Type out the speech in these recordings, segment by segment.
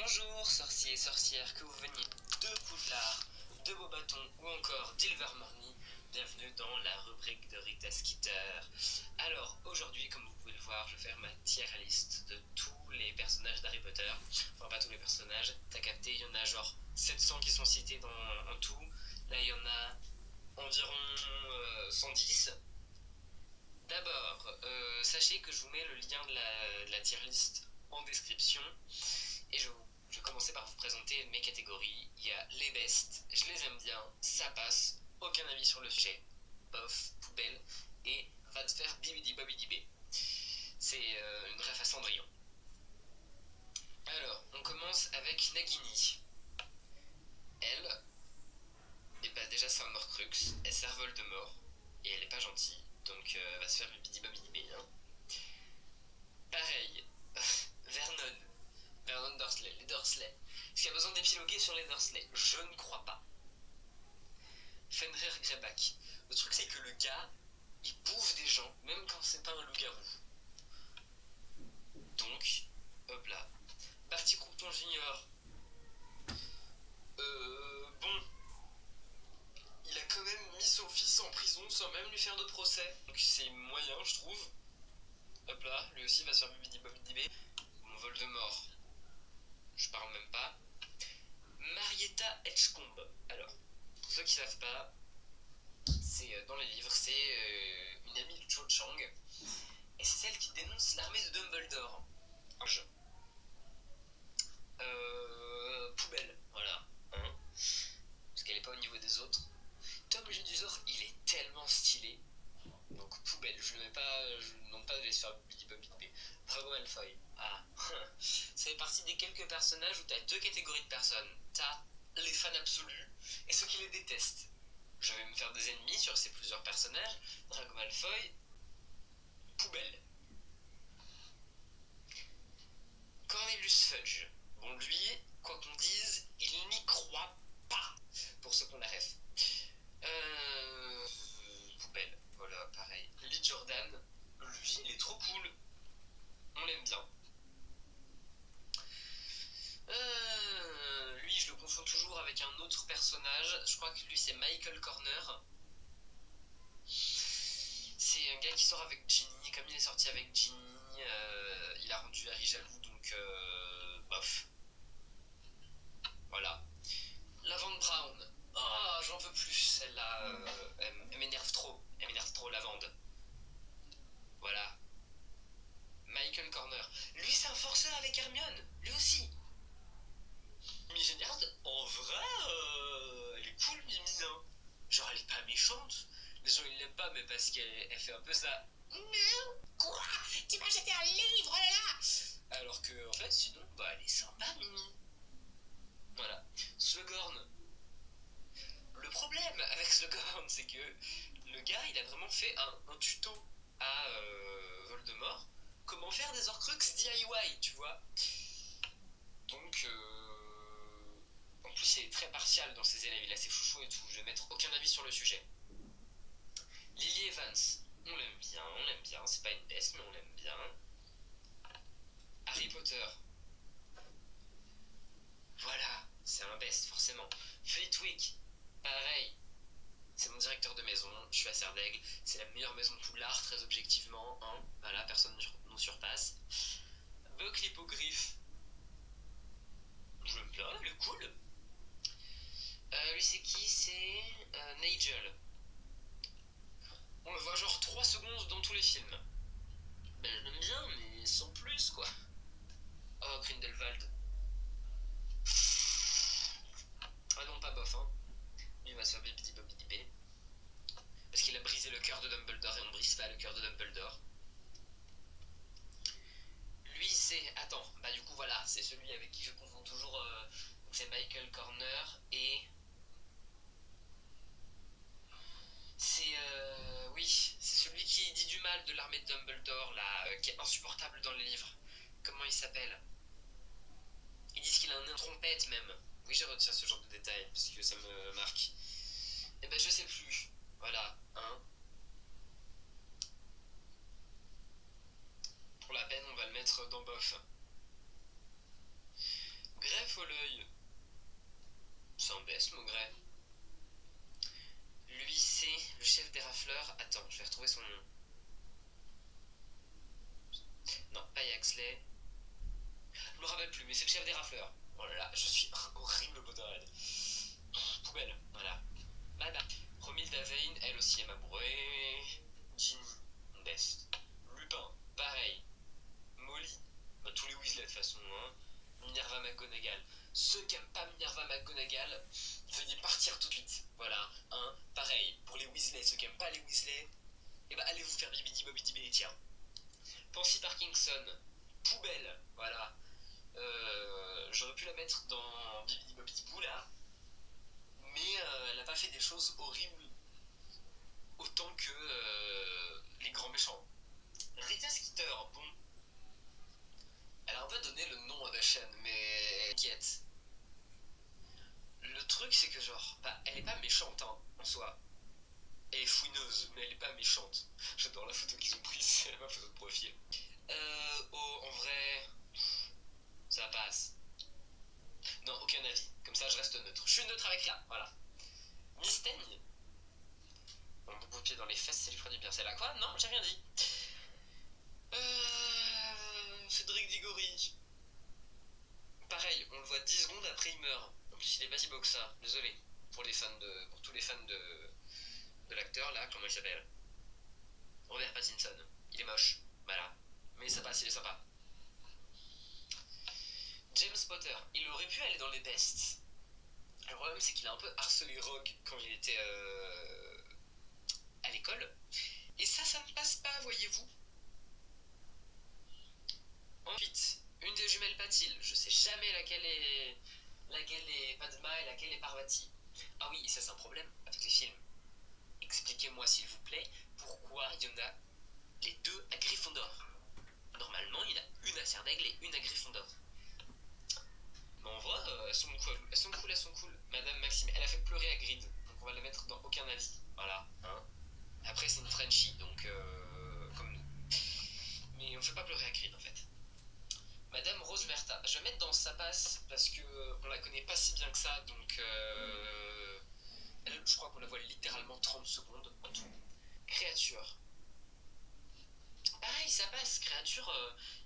Bonjour sorciers et sorcières, que vous veniez de Poudlard, de Beaubaton ou encore d'Ilvermorny, bienvenue dans la rubrique de Rita Skeeter. Alors aujourd'hui, comme vous pouvez le voir, je vais faire ma tier list de tous les personnages d'Harry Potter. Enfin pas tous les personnages, t'as capté, il y en a genre 700 qui sont cités en tout. Là il y en a environ 110. D'abord, sachez que je vous mets le lien de la tier list en description. Et je vais commencer par vous présenter mes catégories. Il y a les bestes, je les aime bien, ça passe, aucun avis sur le sujet, bof, poubelle, et va te faire bibidi bobidi bé. C'est une ref à Cendrillon. Alors, on commence avec Nagini. Elle, et bah déjà c'est un Horcrux, elle sert Voldemort, et elle est pas gentille, donc elle va se faire bibidi bobidi bé. Hein. Pareil, Vernon Dursley, les Dursley. Est-ce qu'il y a besoin d'épiloguer sur les Dursley? Je ne crois pas. Fenrir Greyback. Le truc c'est que le gars, il bouffe des gens, même quand c'est pas un loup-garou. Donc, hop là. Barty Croughton Junior. Bon. Il a quand même mis son fils en prison sans même lui faire de procès. Donc c'est moyen, je trouve. Hop là, lui aussi va se faire bibidi bobidi bé. Mon Voldemort. Je parle même pas. Marietta Edgecombe. Alors, pour ceux qui savent pas, c'est dans les livres, c'est une amie de Cho Chang, et c'est celle qui dénonce l'armée de Dumbledore. Un jeu. Poubelle, voilà. Hein, parce qu'elle est pas au niveau des autres. Tom Jedusor, il est tellement stylé. Donc poubelle, je ne mets pas, je ne demande pas de se faire bidi bobidi bé. Bravo Malfoy. Ah, ça fait partie des quelques personnages où t'as deux catégories de personnes. T'as les fans absolus et ceux qui les détestent. Je vais me faire des ennemis sur ces plusieurs personnages. Drago Malfoy, poubelle. Cornelius Fudge. Bon, lui, quoi qu'on dise, il n'y croit pas. Pour ceux qu'on la ref. Poubelle, voilà, pareil. Lee Jordan, lui, il est trop cool. On l'aime bien. Lui, je le confonds toujours avec un autre personnage. Je crois que lui, c'est Michael Corner. C'est un gars qui sort avec Ginny. Comme il est sorti avec Ginny, il a rendu Harry jaloux, donc bof. Voilà. Lavande Brown. Oh, j'en peux plus, celle-là. Elle m'énerve trop. Elle m'énerve trop, Lavande. Voilà. Michael Corner. Lui, c'est un forceur avec Hermione. Lui aussi. Mimi Géniard, en vrai, elle est cool, Mimi. Hein. Genre, elle est pas méchante. Les gens, ils l'aiment pas, mais parce qu'elle fait un peu ça. Non, quoi? Tu m'as jeté un livre là? Alors que, en fait, sinon, bah, elle est sympa, Mimi. Voilà. Slughorn. Le problème avec Slughorn, c'est que le gars, il a vraiment fait un tuto à Voldemort. Comment faire des Horcrux DIY, tu vois. Donc, en plus, il est très partial dans ses élèves. Il a ses chouchous et tout. Je vais mettre aucun avis sur le sujet. Lily Evans. On l'aime bien. C'est pas une best, mais on l'aime bien. Harry Potter. Voilà, c'est un best, forcément. Flitwick. Pareil. C'est mon directeur de maison, je suis à Serdaigle. C'est la meilleure maison de Poudlard, très objectivement. Hein. Voilà, personne nous surpasse. Buck l'hippogriffe. Je l'aime bien, il est cool. Lui, c'est qui? C'est Nigel. On le voit genre 3 secondes dans tous les films. Ben, je l'aime bien, mais sans plus, quoi. Oh, Grindelwald. Ah non, pas bof, hein. Lui, il va se faire bibidi bobidi bé. Parce qu'il a brisé le cœur de Dumbledore et on ne brise pas le cœur de Dumbledore. Lui, c'est... Attends, bah du coup, voilà, c'est celui avec qui je confonds toujours... c'est Michael Corner et... C'est... oui, c'est celui qui dit du mal de l'armée de Dumbledore, là, qui est insupportable dans les livres. Comment il s'appelle? Ils disent qu'il a un nez en trompette, même. Oui, je retiens ce genre de détails, parce que ça me marque. Et ben, je sais plus. Voilà, hein. Pour la peine, on va le mettre dans bof. Attends, je vais retrouver son nom. Non, pas Yaxley. Je me rappelle plus, mais c'est le chef des rafleurs. Oh là là, je suis un horrible Potterhead. Poubelle, voilà. Bye bye. Romilda Vane, elle aussi aime amourer. Ginny, best. Lupin, pareil. Molly, bah, tous les Weasley de toute façon, hein. Minerva McGonagall. Ceux qui aiment pas Minerva McGonagall, veuillez partir tout de suite. Voilà, hein. Pareil, pour les Weasley, ceux qui aiment pas les Weasley, et bah allez vous faire bibidi bobidi bébé, tiens. Pansy Parkinson, poubelle, voilà. J'aurais pu la mettre dans Bibidi Bobidi Boo là, mais elle a pas fait des choses horribles autant que les grands méchants. Rita Skeeter, bon, elle a un peu donné le nom à la chaîne, mais inquiète. Le truc c'est que genre, bah, elle est pas méchante hein, en soi. Elle est fouineuse, mais elle est pas méchante. J'adore la photo qu'ils ont prise, c'est ma photo de profil. Oh, en vrai, ça passe. Non, aucun avis. Comme ça, je reste neutre. Je suis neutre avec là, voilà. Mystaigne. Un bon coup de pied dans les fesses, ça lui ferait du bien. C'est là quoi? Non, j'ai rien dit. Cédric Diggory. Pareil, on le voit 10 secondes après il meurt. En plus, il est pas si beau que ça. Désolé. Pour tous les fans de l'acteur là, comment il s'appelle? Robert Pattinson. Il est moche. Voilà. Mais ça passe, il est sympa. James Potter. Il aurait pu aller dans les bests. Le problème, c'est qu'il a un peu harcelé Rogue quand il était à l'école. Et ça ne passe pas, voyez-vous. Ensuite, une des jumelles Patil. Je sais jamais laquelle est Padma et laquelle est Parvati. Ah oui, et ça c'est un problème avec les films. Expliquez-moi s'il vous plaît pourquoi il y en a les deux à Gryffondor. Normalement, il y en a une à Serdaigle et une à Gryffondor. Mais en vrai, elles sont cool. Madame Maxime, elle a fait pleurer Hagrid, donc on va la mettre dans aucun avis. Voilà, hein. Après, c'est une Frenchie, donc comme nous. Mais on fait pas pleurer Hagrid en fait. Madame Rose Merta, je vais mettre dans sa passe parce que on la connaît pas si bien que ça, donc elle, je crois qu'on la voit littéralement 30 secondes en tout. Créature. Pareil, ça passe. Créature,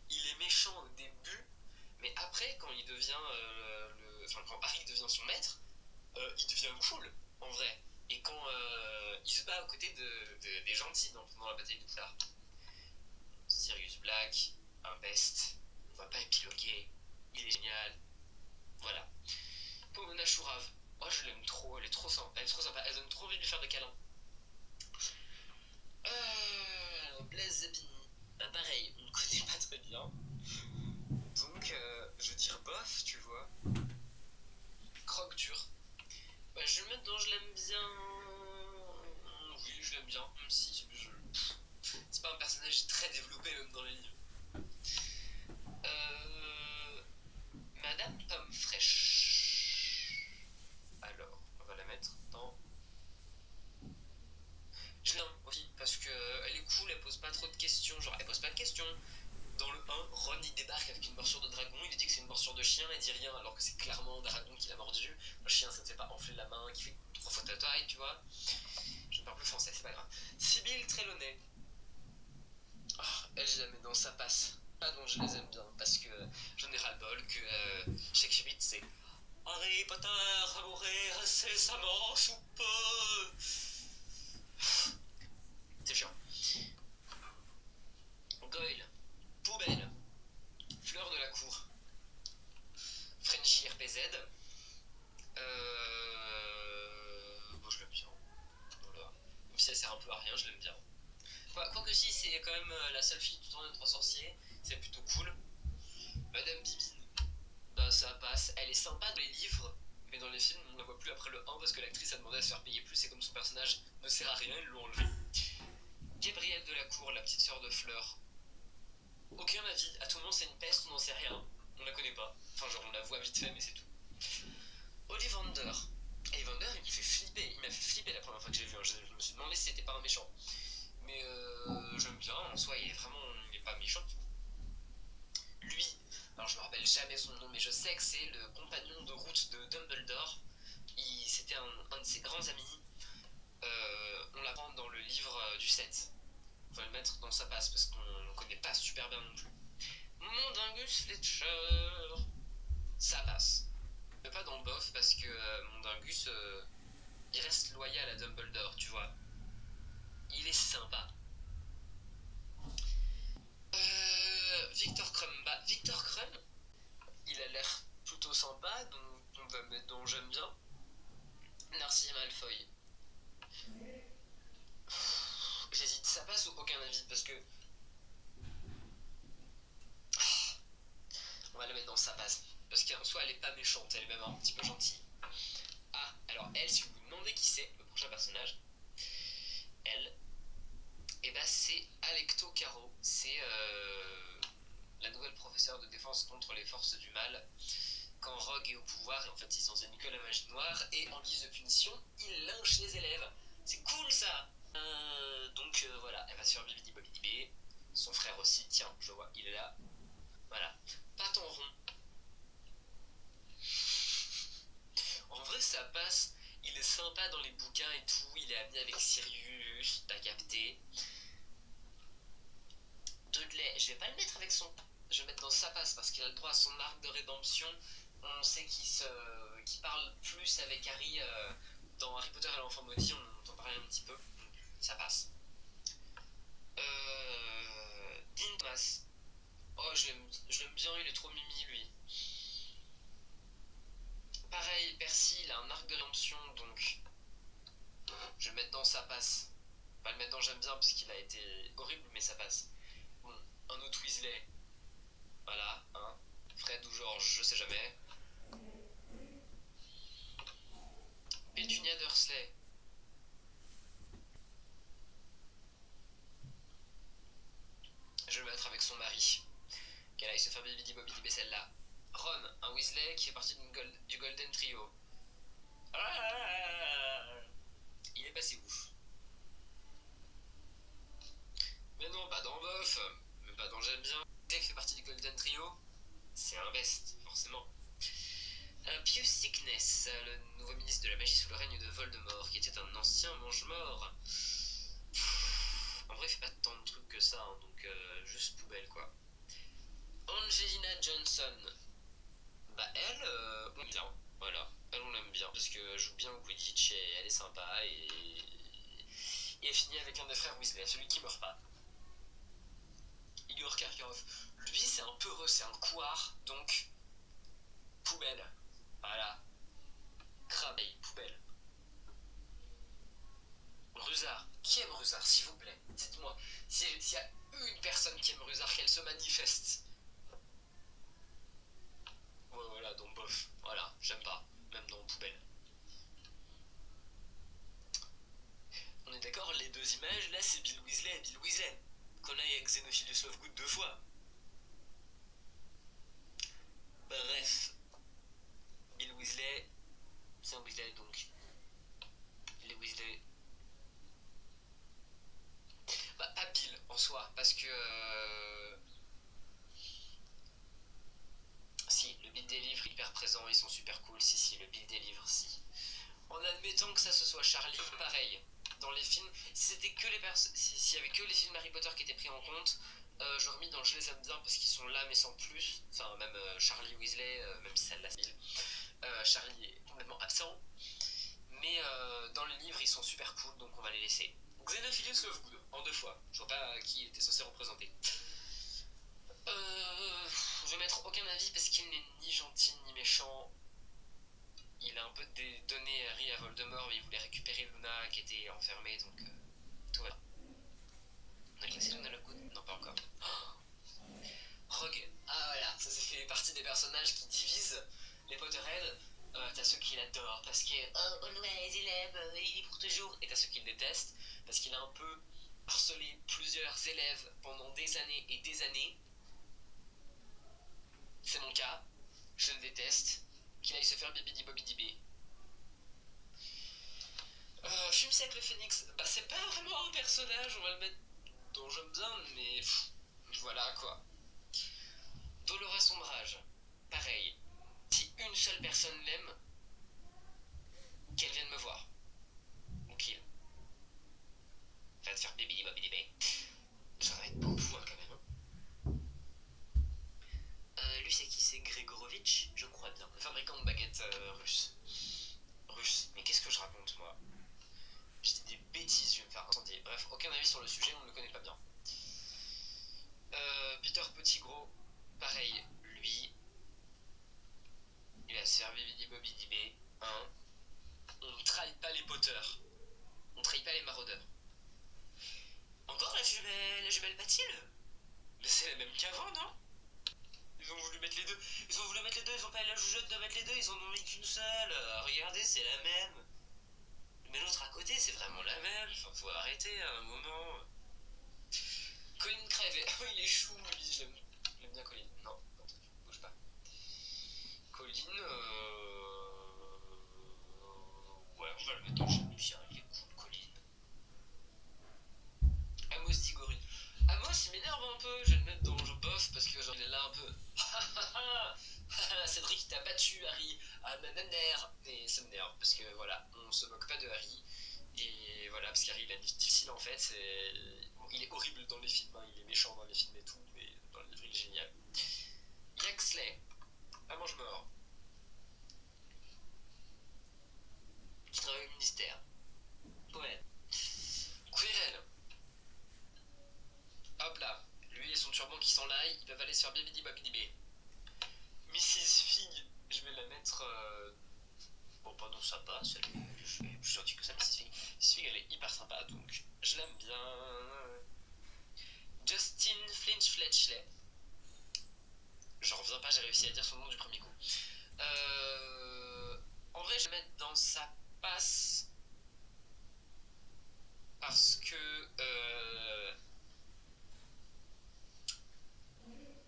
il est méchant au début, mais après, quand il devient enfin, quand Harry devient son maître, il devient cool, en vrai. Et quand il se bat aux côtés des gentils pendant la bataille de Poudlard. Sirius Black, un best, on va pas épiloguer, il est génial. Voilà. Pomona Chourave, moi je l'aime trop, elle est trop sympa, elle donne trop envie de lui faire des câlins. Blaise Zabini, bah pareil, on ne connaît pas très bien. Donc je veux dire bof, tu vois. Croque dur. Bah je vais le mettre dans je l'aime bien. Oui, je l'aime bien, même si c'est pas un personnage très développé même dans les livres. Madame Pomme Fraîche. Alors, on va la mettre dans. Je l'aime aussi, parce que elle est cool, elle pose pas trop de questions. Genre, elle pose pas de questions. Dans le 1, Ron il débarque avec une morsure de dragon, il dit que c'est une morsure de chien et dit rien, alors que c'est clairement un dragon qui l'a mordu. Le chien, ça ne fait pas enfler la main, qui fait 3 fois ta taille, tu vois. Je ne parle plus français, c'est pas grave. Sibylle Trelawney. Oh, elle, je la mets dans sa passe. Ah non, je les aime bien, parce que j'en ai ras-le-bol que chaque chapitre c'est Harry Potter va mourir incessamment sous peu. C'est chiant. Goyle, poubelle, fleur de la cour, Frenchy RPZ. Bon, je l'aime bien. Voilà. Même si elle sert un peu à rien, je l'aime bien. Quoique si, c'est quand même la seule fille du temps des trois sorciers, c'est plutôt cool. Madame Bibine, bah ça passe, elle est sympa dans les livres, mais dans les films on la voit plus après le 1 parce que l'actrice a demandé à se faire payer plus et comme son personnage ne sert à rien, ils l'ont enlevé. Gabrielle Delacour, la petite sœur de Fleur. Aucun avis, à tout moment c'est une peste, on n'en sait rien, on la connaît pas. Enfin genre on la voit vite fait mais c'est tout. Ollivander. Ollivander il m'a fait flipper la première fois que j'ai vu, je me suis demandé si c'était pas un méchant. Mais j'aime bien, en soi il est pas méchant. Lui, alors je me rappelle jamais son nom, mais je sais que c'est le compagnon de route de Dumbledore. C'était un de ses grands amis. On l'apprend dans le livre du 7. On va le mettre dans sa passe parce qu'on ne connaît pas super bien non plus. Mundungus Fletcher, ça passe. Mais pas dans le bof parce que Mundungus, il reste loyal à Dumbledore, tu vois. Il est sympa. Victor Crumb. Bah, Victor Crumb, il a l'air plutôt sympa, donc on va mettre dans j'aime bien. Narcisse Malfoy. J'hésite, ça passe ou aucun avis parce que. On va la mettre dans sa passe. Parce qu'en soi, elle est pas méchante, elle est même un petit peu gentille. Ah, alors elle, si vous vous demandez qui c'est, le prochain personnage, elle, et bah c'est Alecto Caro. C'est la nouvelle professeure de défense contre les forces du mal. Quand Rogue est au pouvoir, et en fait ils enseignent que la magie noire, et en guise de punition, il lynche les élèves. C'est cool ça. Donc voilà, elle va sur Bibidi Bobidi B. Son frère aussi, tiens, je vois, il est là. Voilà. Patte en rond. En vrai, ça passe. Il est sympa dans les bouquins et tout. Il est ami avec Sirius, t'as capté. Dudley, je vais pas le mettre avec son. Je vais le mettre dans sa passe parce qu'il a le droit à son arc de rédemption. On sait qu'il parle plus avec Harry dans Harry Potter et l'enfant maudit. On en parlait un petit peu. Donc, ça passe. Dean Thomas. Oh, je l'aime bien. Il est trop mimi lui. Pareil, Percy, il a un arc de rédemption, donc je vais le mettre dans sa passe. Pas le mettre dans j'aime bien parce qu'il a été horrible, mais ça passe. Bon, un autre Weasley. Voilà, hein. Fred ou George, je sais jamais. Pétunia Dursley. Je vais le mettre avec son mari. Qu'elle aille se faire bibidi bobidi celle-là. Ron, un Weasley qui fait partie du Golden Trio. Il est passé ouf. Mais non, pas dans Bof, mais pas dans J'aime bien. Weasley qui fait partie du Golden Trio, c'est un best, forcément. Pius Sickness, le nouveau ministre de la magie sous le règne de Voldemort, qui était un ancien mange-mort. En vrai, il fait pas tant de trucs que ça, hein, donc juste poubelle quoi. Angelina Johnson. Bah elle, on l'aime bien, voilà. Elle, on l'aime bien, parce qu'elle joue bien au Quidditch et elle est sympa et elle finit avec un des frères Weasley, celui qui meurt pas. Igor Karkaroff. Lui, c'est un peureux, c'est un couard, donc poubelle. Voilà. Crabeille, poubelle. Rusard. Qui aime Rusard, s'il vous plaît? Dites-moi. S'il y a une personne qui aime Rusard, qu'elle se manifeste. Ouais, voilà, donc bof. Voilà, j'aime pas. Même dans poubelle. On est d'accord, les deux images, là, c'est Bill Weasley et Bill Weasley. Qu'on aille avec Xenophilius Lovegood 2 fois. Bref. Bill Weasley, c'est un Weasley, donc. Les Weasley. Bah, pas Bill, en soi, parce que... Si, le Bill des livres hyper présent, ils sont super cool. Si, le Bill des livres, si. En admettant que ça ce soit Charlie, pareil. Dans les films, si c'était que les s'il y avait que les films Harry Potter qui étaient pris en compte, j'aurais mis dans Je les aime bien parce qu'ils sont là mais sans plus. Enfin, même Charlie Weasley, même si ça l'a Charlie est complètement absent. Mais dans le livre, ils sont super cool, donc on va les laisser. Xenophilius Lovegood, en 2 fois. Je vois pas qui était censé représenter. Je vais mettre aucun avis parce qu'il n'est ni gentil ni méchant. Il a un peu donné Harry à Voldemort, mais il voulait récupérer Luna qui était enfermée, donc tout va. On a classé Luna Lovegood? Non, pas encore. Rogue, ah voilà, ça fait partie des personnages qui divisent les Potterheads. T'as ceux qui l'adorent parce que oh, always il aime, il est pour toujours, et t'as ceux qui le détestent parce qu'il a un peu harcelé plusieurs élèves pendant des années et des années. C'est mon cas, je le déteste. Qu'il aille se faire bibidi bobidi b. Fume avec le phénix, bah c'est pas vraiment un personnage, on va le mettre dans J'aime bien, mais voilà quoi. Dolores Ombrage, pareil. Si une seule personne l'aime, qu'elle vienne me voir. Ou qu'il. Je crois bien. Le fabricant de baguettes russe. Russe. Mais qu'est-ce que je raconte, moi? Je dis des bêtises, je vais me faire incendier. Bref, aucun avis sur le sujet, on ne le connaît pas bien. Peter Pettigrew, pareil, lui, il va se faire bibidi bobidi b. Hein. On ne trahit pas les Potter. On ne trahit pas les maraudeurs. Encore la jumelle Mathilde? Mais c'est la même qu'avant, non? Ils ont voulu mettre les deux. Ils ont voulu mettre les deux, ils ont pas eu la joujotte de mettre les deux, ils en ont mis qu'une seule. Regardez, c'est la même. Mais l'autre à côté, c'est vraiment la même. Enfin, faut arrêter à un moment. Colin Crève, il est chou, lui, j'aime bien Colin. Non, bouge pas. Colin, ouais, on va le mettre dans le bien, il est cool, Colin. Amos Tigori. Amos, il m'énerve un peu, je vais le mettre dans le bof parce que genre il est là un peu. Cédric t'a battu, Harry. Ah, nananer. Et ça m'énerve parce que voilà, on se moque pas de Harry. Et voilà, parce qu'Harry il a une vie difficile en fait. Bon, il est horrible dans les films, hein, il est méchant dans les films et tout, mais dans le livre il est génial. Yaxley, à mange-mort, qui travaille au ministère. Poète. Quirrell, hop là, lui et son turban qui s'enlaille, ils peuvent aller se faire bibidi babidi b. Mrs. Fig, je vais la mettre. Bon, pas dans sa passe, elle est plus gentille que ça, Mrs. Fig. Mrs. Fig, elle est hyper sympa, donc je l'aime bien. Justin Flinch Fletchley. J'en reviens pas, j'ai réussi à dire son nom du premier coup. En vrai, je vais mettre dans sa passe parce que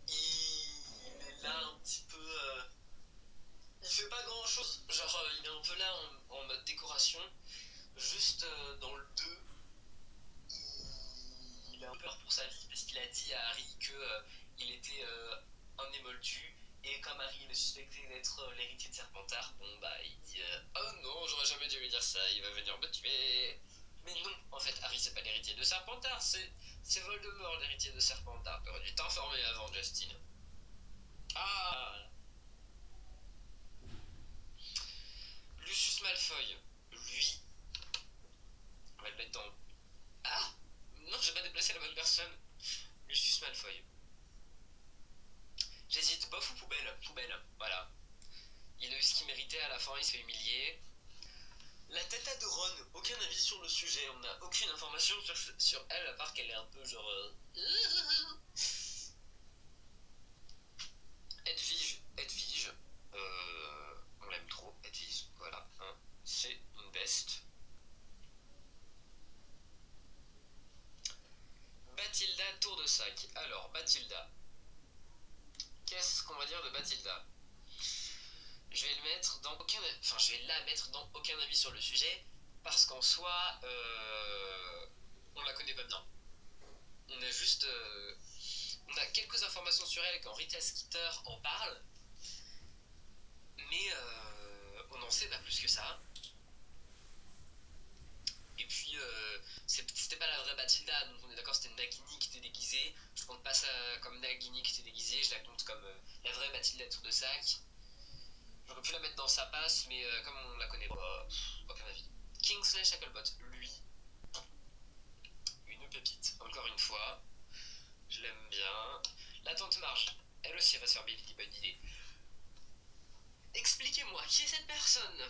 il est là un petit peu. Il fait pas grand chose. Genre, il est un peu là en mode décoration. Juste dans le 2, il a un peu peur pour sa vie parce qu'il a dit à Harry qu'il était un émoldu. Et comme Harry le suspectait d'être l'héritier de Serpentard, bon bah il dit oh non, j'aurais jamais dû lui dire ça, il va venir me tuer. Mais non, en fait, Harry c'est pas l'héritier de Serpentard, c'est Voldemort l'héritier de Serpentard. T'aurais dû t'informer avant, Justin. Ah, Lucius Malfoy, lui, on va le mettre dans. Ah, non, j'ai pas déplacé la bonne personne. Lucius Malfoy. J'hésite, bof ou poubelle? Poubelle, voilà. Il a eu ce qu'il méritait à la fin, il se fait humilier. La tata de Ron, aucun avis sur le sujet, on n'a aucune information sur elle à part qu'elle est un peu genre. Edwige, on l'aime trop, Edwige, voilà, hein, c'est une best. Bathilda Tour de Sac. Alors, Bathilda. Qu'est-ce qu'on va dire de Bathilda? Je vais le mettre dans aucun. Enfin, je vais la mettre dans aucun avis sur le sujet, parce qu'en soi, on la connaît pas bien. On a juste. On a quelques informations sur elle quand Rita Skeeter en parle, mais on n'en sait pas plus que ça. Et puis, c'était pas la vraie Bathilda, donc on est d'accord, c'était Nagini qui était déguisée. Je compte pas ça comme Nagini qui était déguisée, je la compte comme la vraie Bathilda Tour de Sac. J'aurais pu la mettre dans sa passe, mais comme on la connaît pas, aucun avis. Kingsley Shacklebot, lui, une pépite, encore une fois. Je l'aime bien. La tante Marge, elle aussi, elle va se faire bébé bonne idée. Expliquez-moi, qui est cette personne?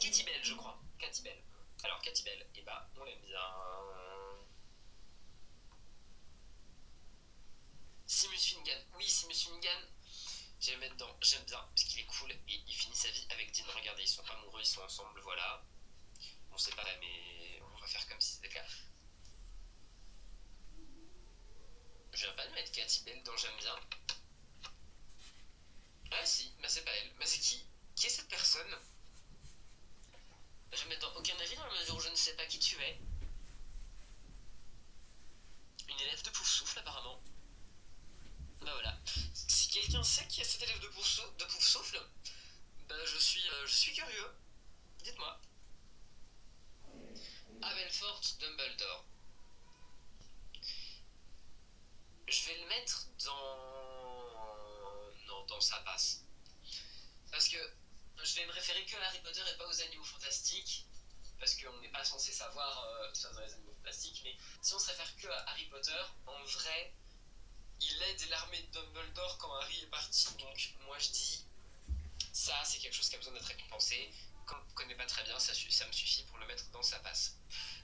Katy Bell, je crois. Katy Bell. Alors, Katy Bell, et bah, on l'aime bien. Seamus Finnegan. Oui, Seamus Finnegan, je vais le mettre dans. J'aime bien, parce qu'il est cool et il finit sa vie avec Dean. Regardez, ils sont amoureux, ils sont ensemble, voilà. On sait pas, mais on va faire comme si c'était le cas. Je viens pas de mettre Katy Bell dans J'aime bien. Ah si, bah c'est pas elle. Bah c'est qui? Qui est cette personne? Je vais mettre dans aucun avis dans la mesure où je ne sais pas qui tu es. Une élève de Poufsouffle apparemment. Bah voilà. Si quelqu'un sait qui est cette élève de Poufsouffle, bah je suis curieux. Dites-moi. Aberforth Dumbledore. Je vais le mettre dans. Non, dans sa passe. Parce que je vais me référer que à Harry Potter et pas aux animaux fantastiques. Parce qu'on n'est pas censé savoir tout ça dans les animaux fantastiques. Mais si on se réfère que à Harry Potter, en vrai, il aide l'armée de Dumbledore quand Harry est parti. Donc moi je dis, ça c'est quelque chose qui a besoin d'être récompensé. Comme on ne connaît pas très bien, ça me suffit pour le mettre dans sa passe.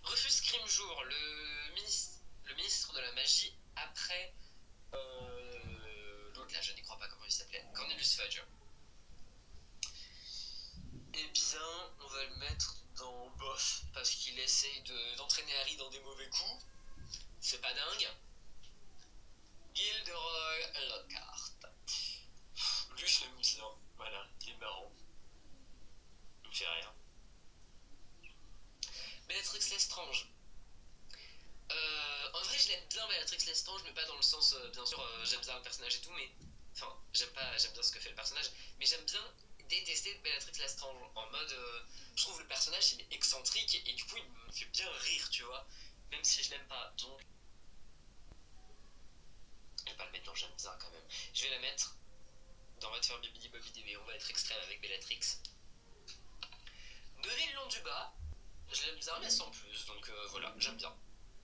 Rufus Scrimgeour, le ministre de la magie après l'autre là, je n'y crois pas comment il s'appelait, Cornelius Fudge. Eh bien, on va le mettre dans bof, parce qu'il essaye d'entraîner Harry dans des mauvais coups. C'est pas dingue. Gilderoy Lockhart. Lui, je l'aime bien. Voilà, il est marrant. Il me fait rire. Bellatrix Lestrange. En vrai, je l'aime bien, Bellatrix Lestrange, mais pas dans le sens, bien sûr, j'aime bien le personnage et tout, mais. Enfin, j'aime bien ce que fait le personnage, mais j'aime bien détester Bellatrix Lestrange. En mode, je trouve le personnage, il est excentrique, et du coup, il me fait bien rire, tu vois. Même si je l'aime pas, donc. Je vais pas le mettre dans j'aime bien quand même. Je vais la mettre dans On va te faire Bibidi Bobidi, mais on va être extrême avec Bellatrix. Neville Londubat, je l'aime bien, mais sans plus, donc voilà, j'aime bien.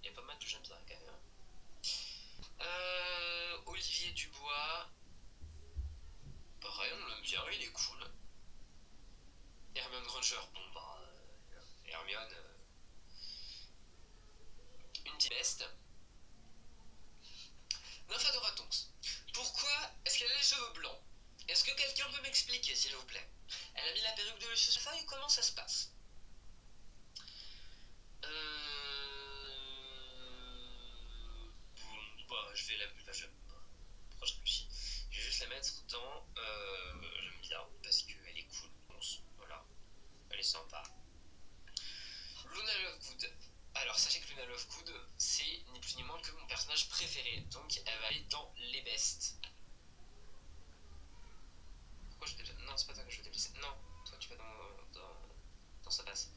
Il y a pas mal de j'aime bien quand même. Olivier Dubois. Pareil, on l'aime bien, il est cool. Hermione Granger, bon bah. Hermione. Une petite best. Nymphadora Tonks. Pourquoi est-ce qu'elle a les cheveux blancs? Est-ce que quelqu'un peut m'expliquer, s'il vous plaît? Elle a mis la perruque de Lucius Malfoy, comment ça se passe? Bon, bah, je vais la. Bah, pourquoi je réfléchis? Je vais juste la mettre dans. J'aime bien, parce qu'elle est cool. Voilà, elle est sympa. Luna Lovegood. Alors, sachez que Luna Lovegood, c'est ni plus ni moins que mon personnage préféré. Donc, elle va aller dans les bestes. Pourquoi je t'ai... Non, c'est pas toi que je t'ai blessé. Non, toi, tu vas dans sa passe.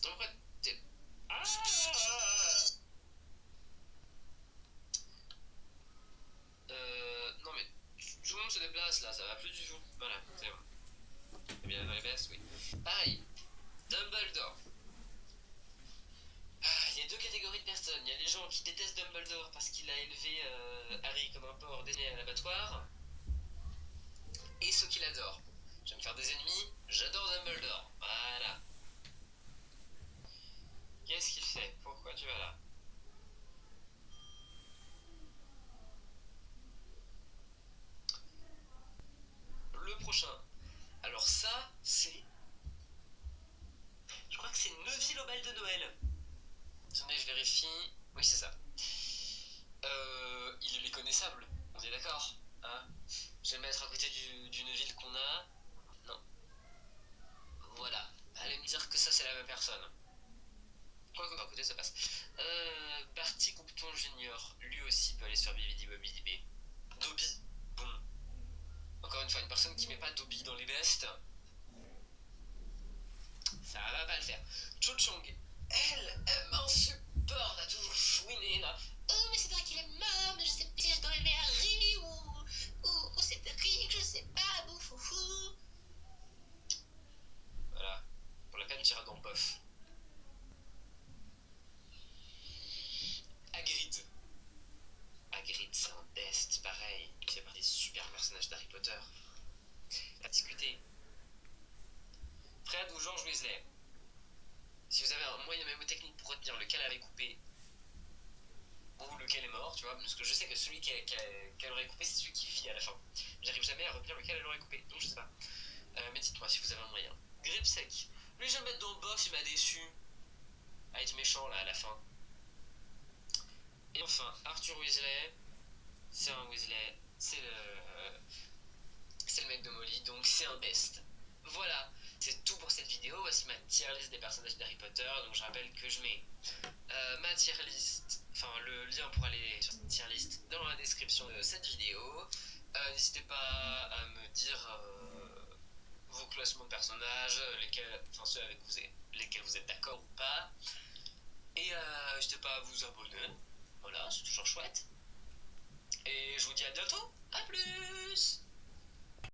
Donc, pourquoi t'es... Ah non, mais tout le monde se déplace là, ça va plus du tout. Voilà, c'est bon. Eh bien, dans les bestes, oui. Pareil, Dumbledore. Il y a deux catégories de personnes. Il y a les gens qui détestent Dumbledore parce qu'il a élevé Harry comme un porc destiné à l'abattoir, et ceux qui l'adorent. J'aime faire des ennemis, j'adore Dumbledore. Voilà. Qu'est-ce qu'il fait? Pourquoi tu vas là? Le prochain. Alors ça, c'est... Je crois que c'est Neville au bal de Noël. Attendez, je vérifie. Oui, c'est ça. Il est méconnaissable, on est d'accord, hein? Je vais le mettre à côté du Neville qu'on a. Non. Voilà. Allez me dire que ça, c'est la même personne. Quoi que à côté, ça passe. Barty Compton Junior, lui aussi peut aller se faire Bibidi Bobidi B. Dobby, bon. Encore une fois, une personne qui met pas Dobby dans les bestes, ça va pas le faire. Cho Chang, elle m'insupporte, a toujours chouiné là. Oh, mais c'est vrai qu'il est mort, mais je sais pas si je dois aimer Harry ou Cédric, je sais pas, boufoufou. Voilà, pour la peine, tu iras dans bof. Hagrid. Hagrid, c'est un best, pareil. Il fait partie des super personnages d'Harry Potter. À discuter. Fred ou George Weasley. Si vous avez un moyen mémotechnique pour retenir lequel avait coupé ou lequel est mort, tu vois, parce que je sais que celui qu'elle aurait coupé, c'est celui qui vit à la fin. J'arrive jamais à retenir lequel elle aurait coupé, donc je sais pas. Mais dites-moi si vous avez un moyen. Gripsec. Lui, je vais le mettre dans le box, il m'a déçu. À être méchant là à la fin. Et enfin, Arthur Weasley. C'est un Weasley. C'est le mec de Molly, donc c'est un best. Voilà, c'est tout pour cette vidéo. Voici ma tier list des personnages d'Harry Potter. Donc je rappelle que je mets ma tier list, enfin le lien pour aller sur cette tier list dans la description de cette vidéo. N'hésitez pas à me dire vos classements de personnages, enfin ceux avec lesquels vous êtes d'accord ou pas. Et n'hésitez pas à vous abonner. Voilà, c'est toujours chouette. Et je vous dis à bientôt. A plus.